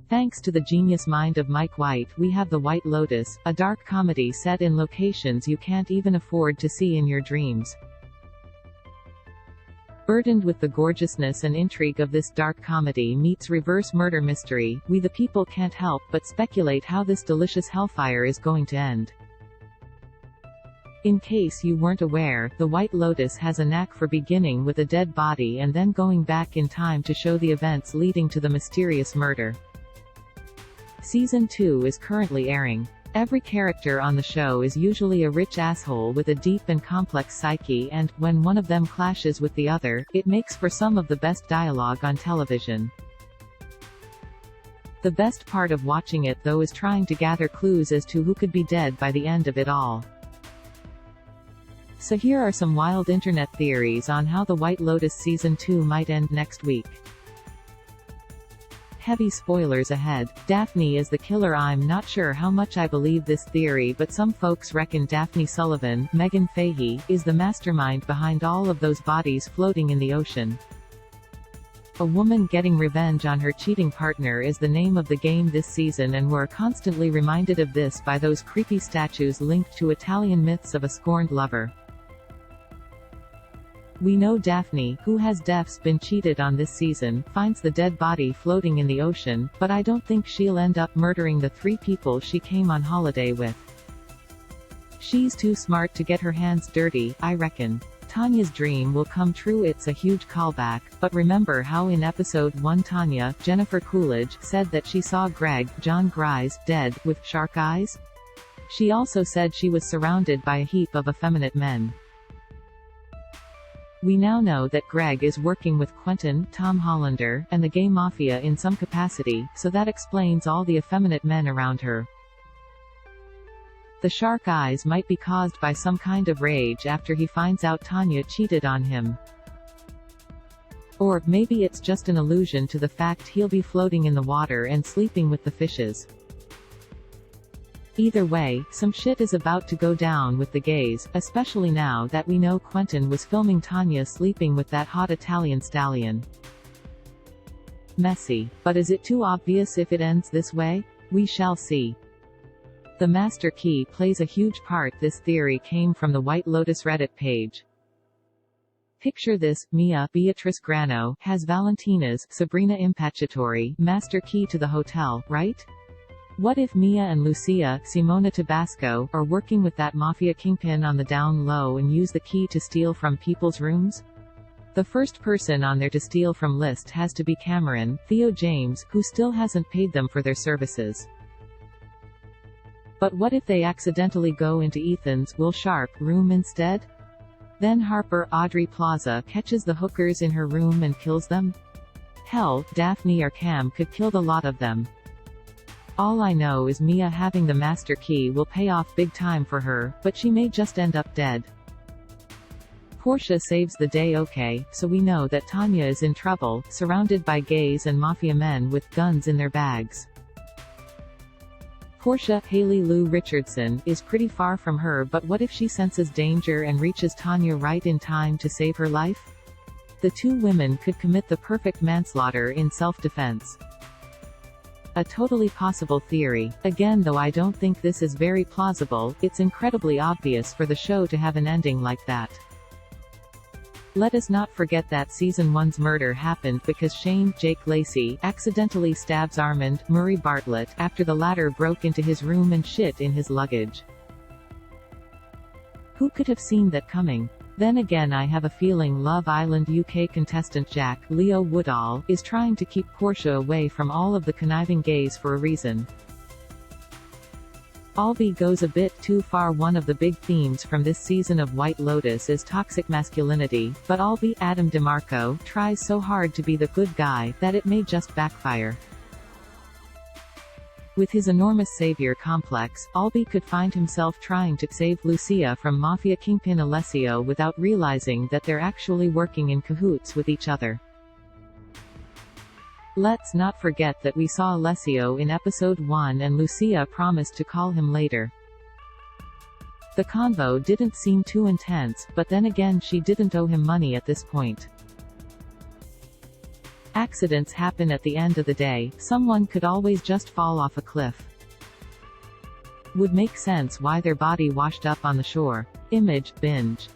Thanks to the genius mind of Mike White, we have The White Lotus, a dark comedy set in locations you can't even afford to see in your dreams. Burdened with the gorgeousness and intrigue of this dark comedy meets reverse murder mystery, we the people can't help but speculate how this delicious hellfire is going to end. In case you weren't aware, The White Lotus has a knack for beginning with a dead body and then going back in time to show the events leading to the mysterious murder. Season 2 is currently airing. Every character on the show is usually a rich asshole with a deep and complex psyche, and, when one of them clashes with the other, it makes for some of the best dialogue on television. The best part of watching it though is trying to gather clues as to who could be dead by the end of it all. So here are some wild internet theories on how The White Lotus Season 2 might end next week. Heavy spoilers ahead. Daphne is the killer. I'm not sure how much I believe this theory, but some folks reckon Daphne Sullivan, Megan Fahey, is the mastermind behind all of those bodies floating in the ocean. A woman getting revenge on her cheating partner is the name of the game this season, and we're constantly reminded of this by those creepy statues linked to Italian myths of a scorned lover. We know Daphne, who has been cheated on this season, finds the dead body floating in the ocean, but I don't think she'll end up murdering the 3 people she came on holiday with. She's too smart to get her hands dirty, I reckon. Tanya's dream will come true. It's a huge callback, but remember how in episode 1 Tanya, Jennifer Coolidge, said that she saw Greg, John Grise, dead, with shark eyes? She also said she was surrounded by a heap of effeminate men. We now know that Greg is working with Quentin, Tom Hollander, and the gay mafia in some capacity, so that explains all the effeminate men around her. The shark eyes might be caused by some kind of rage after he finds out Tanya cheated on him. Or, maybe it's just an allusion to the fact he'll be floating in the water and sleeping with the fishes. Either way, some shit is about to go down with the gays, especially now that we know Quentin was filming Tanya sleeping with that hot Italian stallion. Messy. But is it too obvious if it ends this way? We shall see. The master key plays a huge part. This theory came from the White Lotus Reddit page. Picture this: Mia, Beatrice Grano, has Valentina's, Sabrina Impacciatore, master key to the hotel, right? What if Mia and Lucia, Simona Tabasco, are working with that mafia kingpin on the down low and use the key to steal from people's rooms? The first person on their to steal from list has to be Cameron, Theo James, who still hasn't paid them for their services. But what if they accidentally go into Ethan's, Will Sharp, room instead? Then Harper, Audrey Plaza, catches the hookers in her room and kills them? Hell, Daphne or Cam could kill the lot of them. All I know is Mia having the master key will pay off big time for her, but she may just end up dead. Portia saves the day. Okay, so we know that Tanya is in trouble, surrounded by gays and mafia men with guns in their bags. Portia, Haley Lou Richardson, is pretty far from her, but what if she senses danger and reaches Tanya right in time to save her life? The 2 women could commit the perfect manslaughter in self-defense. A totally possible theory. Again though, I don't think this is very plausible. It's incredibly obvious for the show to have an ending like that. Let us not forget that Season 1's murder happened because Shane, Jake Lacey, accidentally stabs Armand, Murray Bartlett, after the latter broke into his room and shit in his luggage. Who could have seen that coming? Then again, I have a feeling Love Island UK contestant Jack, Leo Woodall, is trying to keep Portia away from all of the conniving gays for a reason. Albie goes a bit too far. One of the big themes from this season of White Lotus is toxic masculinity, but Albie, Adam DeMarco, tries so hard to be the good guy, that it may just backfire. With his enormous savior complex, Albie could find himself trying to save Lucia from mafia kingpin Alessio without realizing that they're actually working in cahoots with each other. Let's not forget that we saw Alessio in episode 1 and Lucia promised to call him later. The convo didn't seem too intense, but then again she didn't owe him money at this point. Accidents happen at the end of the day, someone could always just fall off a cliff. Would make sense why their body washed up on the shore. Image, binge.